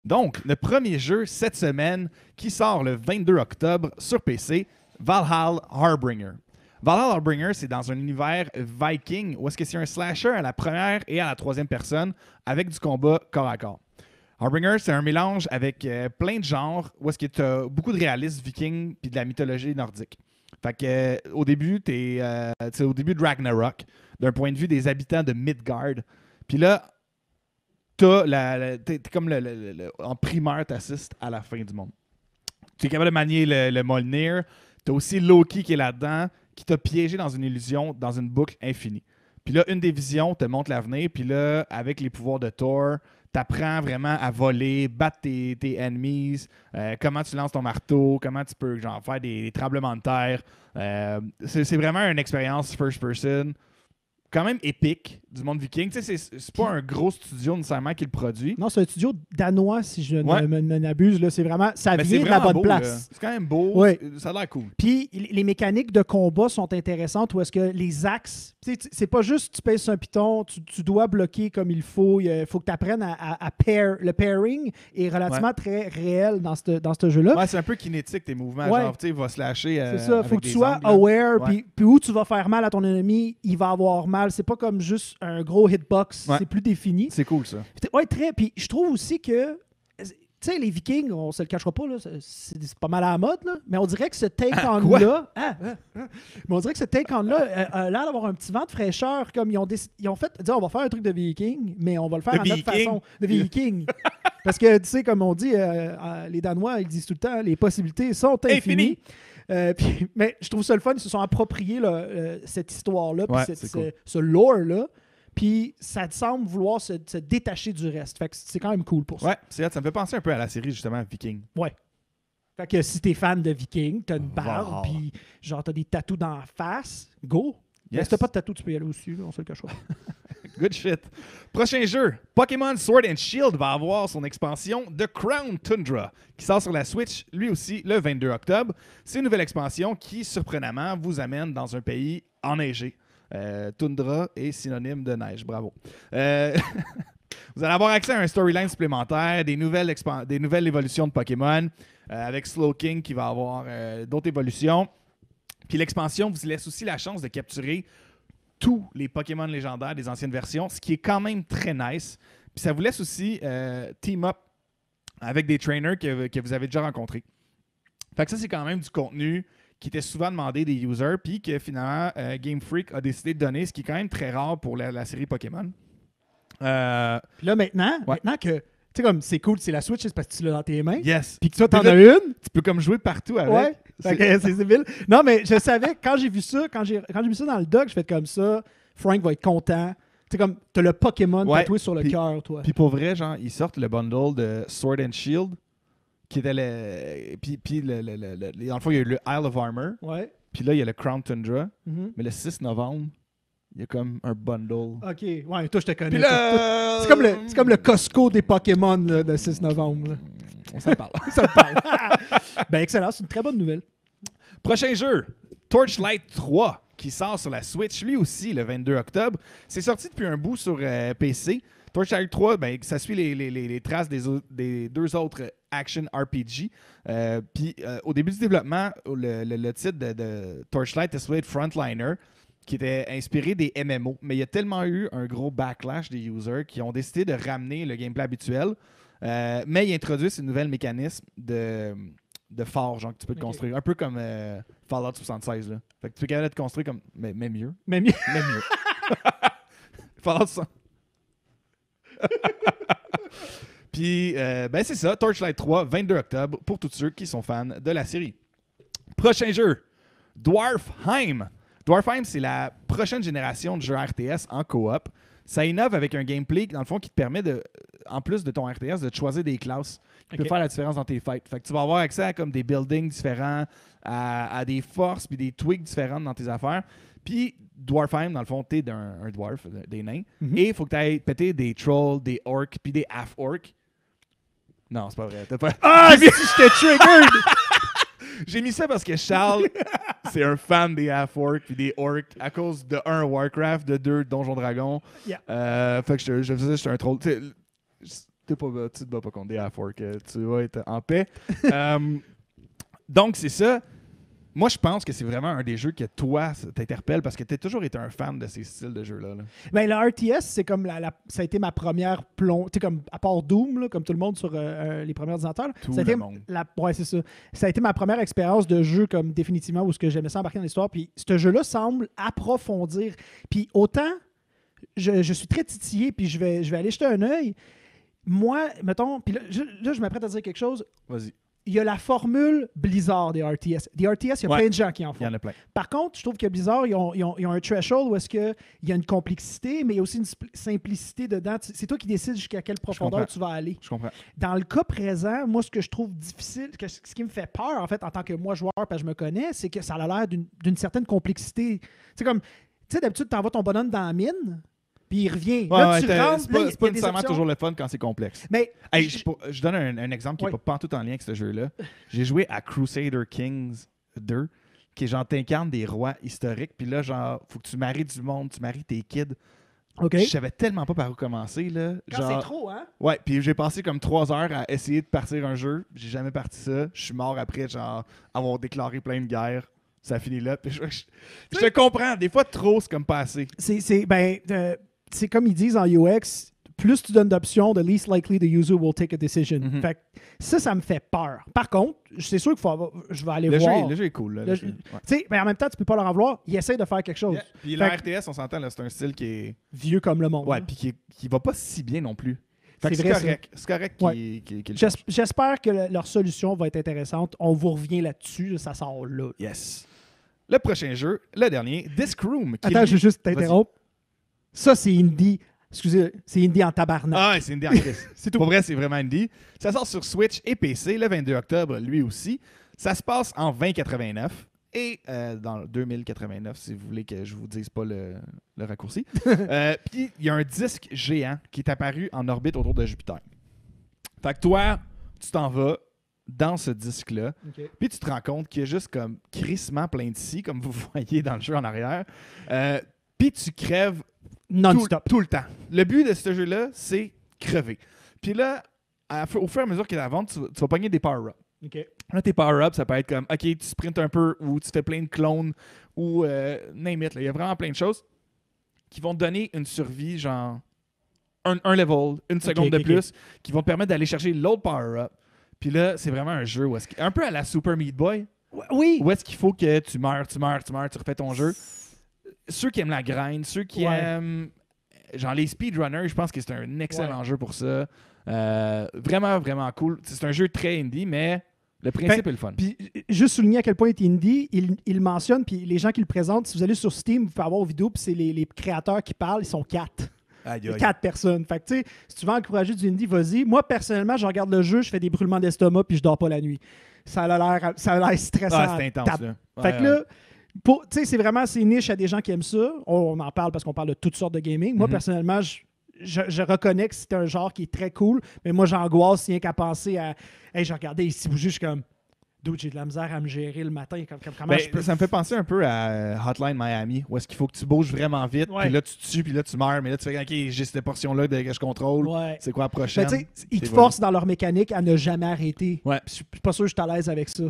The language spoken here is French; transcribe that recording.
Donc, le premier jeu cette semaine qui sort le 22 octobre sur PC, Valhalla Harbinger. Valhalla Harbinger, c'est dans un univers viking où est-ce que c'est un slasher à la première et à la troisième personne avec du combat corps à corps. Harbinger, c'est un mélange avec plein de genres où est-ce que tu as beaucoup de réalisme viking puis de la mythologie nordique. Fait que au début, t'es au début de Ragnarok, d'un point de vue des habitants de Midgard. Puis là, t'es comme en primaire, t'assistes à la fin du monde. Tu es capable de manier le Mjolnir. T'as aussi Loki qui est là-dedans, qui t'a piégé dans une illusion, dans une boucle infinie. Puis là, une des visions te montre l'avenir. Puis là, avec les pouvoirs de Thor, t'apprends vraiment à voler, battre tes ennemis, comment tu lances ton marteau, comment tu peux genre, faire des tremblements de terre. C'est vraiment une expérience first person quand même épique du monde viking. Tu sais, c'est pas un gros studio nécessairement qui le produit. Non, c'est un studio danois, si je ne m'abuse. Là. C'est vraiment, ça vient de la bonne beau, place. Là. C'est quand même beau. Ouais. Ça a l'air cool. Puis les mécaniques de combat sont intéressantes où est-ce que les axes, c'est pas juste tu pèses sur un piton, tu dois bloquer comme il faut. Il faut que tu apprennes à pair. Le pairing est relativement très réel dans ce jeu-là. Ouais, c'est un peu kinétique tes mouvements. Ouais. Genre, tu sais, il va se lâcher. C'est ça, il faut que tu sois aware. Puis où tu vas faire mal à ton ennemi, il va avoir mal. C'est pas comme juste un gros hitbox. Ouais. C'est plus défini. C'est cool, ça. Ouais, très. Puis je trouve aussi que, tu sais, les Vikings, on se le cachera pas, là, c'est pas mal à la mode, là, mais on dirait que ce take-on-là... mais on dirait que ce take-on-là a l'air d'avoir un petit vent de fraîcheur, comme ils ont fait, on va faire un truc de Viking, mais on va le faire à notre façon. De Viking. Parce que, tu sais, comme on dit, les Danois, ils disent tout le temps, les possibilités sont infinies. Mais je trouve ça le fun, ils se sont appropriés cette histoire-là, puis ce lore-là. Puis ça semble vouloir se détacher du reste. Fait que c'est quand même cool pour ça. Ouais, ça me fait penser un peu à la série, justement, Viking. Ouais. Fait que si t'es fan de Viking, t'as une barbe, puis genre t'as des tatous dans la face, go! Yes. Mais si t'as pas de tatou, tu peux y aller aussi, là, on se le cache pas. Good shit. Prochain jeu, Pokémon Sword and Shield va avoir son expansion The Crown Tundra, qui sort sur la Switch, lui aussi, le 22 octobre. C'est une nouvelle expansion qui, surprenamment, vous amène dans un pays enneigé. Tundra est synonyme de neige. Bravo. Vous allez avoir accès à un storyline supplémentaire, des nouvelles évolutions de Pokémon, avec Slowking qui va avoir d'autres évolutions. Puis l'expansion vous laisse aussi la chance de capturer tous les Pokémon légendaires des anciennes versions, ce qui est quand même très nice. Puis ça vous laisse aussi team up avec des trainers que vous avez déjà rencontrés. Fait que ça, c'est quand même du contenu qui était souvent demandé des users, puis que finalement, Game Freak a décidé de donner, ce qui est quand même très rare pour la série Pokémon. Puis là, maintenant que, tu sais, comme c'est cool, c'est la Switch, c'est parce que tu l'as dans tes mains. Yes. Puis que toi, t'en as une. Tu peux comme jouer partout avec. Ouais. C'est civil. Non, mais je savais, quand j'ai vu ça, quand j'ai vu ça dans le doc, je fais comme ça, Frank va être content. Tu sais, comme, t'as le Pokémon tatoué sur le cœur, toi. Puis pour vrai, genre, ils sortent le bundle de Sword and Shield, qui était le. Puis dans le fond, il y a eu le Isle of Armor. Ouais. Puis là, il y a le Crown Tundra. Mais le 6 novembre, il y a comme un bundle. OK. Ouais, toi, je te connais. Puis là, c'est comme le Costco des Pokémon là, le 6 novembre. Là. On s'en parle. Ça parle. Ben, excellent. C'est une très bonne nouvelle. Prochain jeu, Torchlight 3, qui sort sur la Switch, lui aussi, le 22 octobre. C'est sorti depuis un bout sur PC. Torchlight 3, ben, ça suit les traces des deux autres action RPG. Puis au début du développement, le titre de Torchlight était supposé être Frontliner, qui était inspiré des MMO. Mais il y a tellement eu un gros backlash des users qui ont décidé de ramener le gameplay habituel. Mais ils introduisent une nouvelle mécanisme de fort, genre que tu peux te construire. Un peu comme Fallout 76. Là. Fait que tu peux quand même te construire comme. Mais mieux. Mais mieux. Fallout 100. Puis, ben c'est ça, Torchlight 3, 22 octobre, pour tous ceux qui sont fans de la série. Prochain jeu, Dwarfheim. Dwarfheim, c'est la prochaine génération de jeux RTS en coop. Ça innove avec un gameplay, dans le fond, qui te permet, en plus de ton RTS, de te choisir des classes qui peuvent faire la différence dans tes fights. Fait que tu vas avoir accès à comme des buildings différents, à des forces puis des tweaks différentes dans tes affaires. Puis Dwarfheim, dans le fond, t'es un dwarf, des nains. Et il faut que tu ailles péter des trolls, des orcs puis des half-orcs. Non, c'est pas vrai. Ah, si j'étais triggered! J'ai mis ça parce que Charles, c'est un fan des half-orcs puis des orcs à cause de 1 Warcraft, de 2 Donjon Dragon. Yeah. Fait que je faisais, j'étais un troll. tu te bats pas contre des Half-Orcs, tu vas être en paix. Donc, c'est ça. Moi, je pense que c'est vraiment un des jeux que toi, t'interpelle parce que t'as toujours été un fan de ces styles de jeux-là. Là. Ben, le RTS, c'est comme ça a été ma première plonge. Tu sais, comme à part Doom, là, comme tout le monde sur les premiers ordinateurs. Tout ça a le été monde. Ouais, c'est ça. Ça a été ma première expérience de jeu, comme définitivement, où ce que j'aimais ça embarquer dans l'histoire. Puis ce jeu-là semble approfondir. Puis autant, je suis très titillé, puis je vais aller jeter un œil. Moi, mettons, puis là, je m'apprête à dire quelque chose. Vas-y. Il y a la formule Blizzard des RTS. Des RTS, il y a plein de gens qui en font. Il y en a plein. Par contre, je trouve que Blizzard, ils ont un threshold où est-ce qu'il y a une complexité, mais il y a aussi une simplicité dedans. C'est toi qui décides jusqu'à quelle profondeur tu vas aller. Je comprends. Dans le cas présent, moi, ce que je trouve difficile, ce qui me fait peur, en fait, en tant que moi joueur, parce que je me connais, c'est que ça a l'air d'une certaine complexité. C'est comme, tu sais, d'habitude, tu envoies ton bonhomme dans la mine, puis il revient. Là, tu rentres, c'est pas nécessairement toujours le fun quand c'est complexe. Mais hey, je donne un exemple qui n'est pas tout en lien avec ce jeu-là. J'ai joué à Crusader Kings 2, qui est genre, t'incarnes des rois historiques, puis là, genre, faut que tu maries du monde, tu maries tes kids. OK. Je savais tellement pas par où commencer. Là. Quand genre, c'est trop, hein? Ouais, puis j'ai passé comme 3 heures à essayer de partir un jeu. J'ai jamais parti ça. Je suis mort après, genre, avoir déclaré plein de guerres. Ça finit là. Puis je te comprends. Des fois, trop, c'est comme pas assez. C'est comme ils disent en UX, plus tu donnes d'options, the least likely the user will take a decision. Mm-hmm. Fait que ça me fait peur. Par contre, c'est sûr que je vais aller voir. Le jeu est cool. Là, Mais en même temps, tu peux pas leur en vouloir. Ils essayent de faire quelque chose. Yeah. Puis le RTS, on s'entend, là, c'est un style qui est... vieux comme le monde. Ouais, puis qui va pas si bien non plus. Fait que c'est correct. C'est correct qu'il J'espère que leur solution va être intéressante. On vous revient là-dessus. Ça sort là. Yes. Le prochain jeu, le dernier, Disc Room. Attends, je vais juste t'interrompre. Ça, c'est indie. Excusez, c'est indie en tabarnak. Ah, c'est indie en crise. C'est tout. Pour vrai, c'est vraiment indie. Ça sort sur Switch et PC le 22 octobre, lui aussi. Ça se passe en 2089 et dans 2089, si vous voulez que je vous dise pas le raccourci. Puis, il y a un disque géant qui est apparu en orbite autour de Jupiter. Fait que toi, tu t'en vas dans ce disque-là, puis tu te rends compte qu'il y a juste comme crissement plein de scie, comme vous voyez dans le jeu en arrière. Puis tu crèves non-stop. Tout le temps. Le but de ce jeu-là, c'est crever. Puis là, au fur et à mesure qu'il avance, tu vas pogner des power-ups. Okay. Là, tes power-ups, ça peut être comme, OK, tu sprintes un peu, ou tu fais plein de clones, ou name it. Il y a vraiment plein de choses qui vont te donner une survie, genre un level, une seconde de plus, qui vont te permettre d'aller chercher l'autre power-up. Puis là, c'est vraiment un jeu un peu à la Super Meat Boy. Oui. Où est-ce qu'il faut que tu meurs, tu refais ton jeu. Ceux qui aiment la grind, ceux qui aiment genre les speedrunners, je pense que c'est un excellent jeu pour ça. Vraiment, vraiment cool. C'est un jeu très indie, mais le principe est le fun. Puis, juste souligner à quel point il est indie, il mentionne, puis les gens qui le présentent, si vous allez sur Steam, vous pouvez avoir une vidéo, puis c'est les créateurs qui parlent, ils sont 4. 4 personnes. Fait que, tu sais, si tu veux encourager du indie, vas-y. Moi, personnellement, je regarde le jeu, je fais des brûlements d'estomac, puis je dors pas la nuit. Ça a l'air stressant. Ah, c'est intense, là. Fait que là, tu sais, c'est niche à des gens qui aiment ça. On en parle parce qu'on parle de toutes sortes de gaming. Moi, personnellement, je reconnais que c'est un genre qui est très cool, mais moi, j'angoisse rien qu'à penser à... Hey, je regardais ici bouger, je suis comme... Dude, j'ai de la misère à me gérer le matin. Comment je peux... Ça me fait penser un peu à Hotline Miami, où est-ce qu'il faut que tu bouges vraiment vite, puis là, tu tues, puis là, tu meurs, mais là, tu fais, OK, j'ai cette portion-là que je contrôle. Ouais. C'est quoi la prochaine? Ils te forcent dans leur mécanique à ne jamais arrêter. Ouais. Je suis pas sûr que je suis à l'aise avec ça.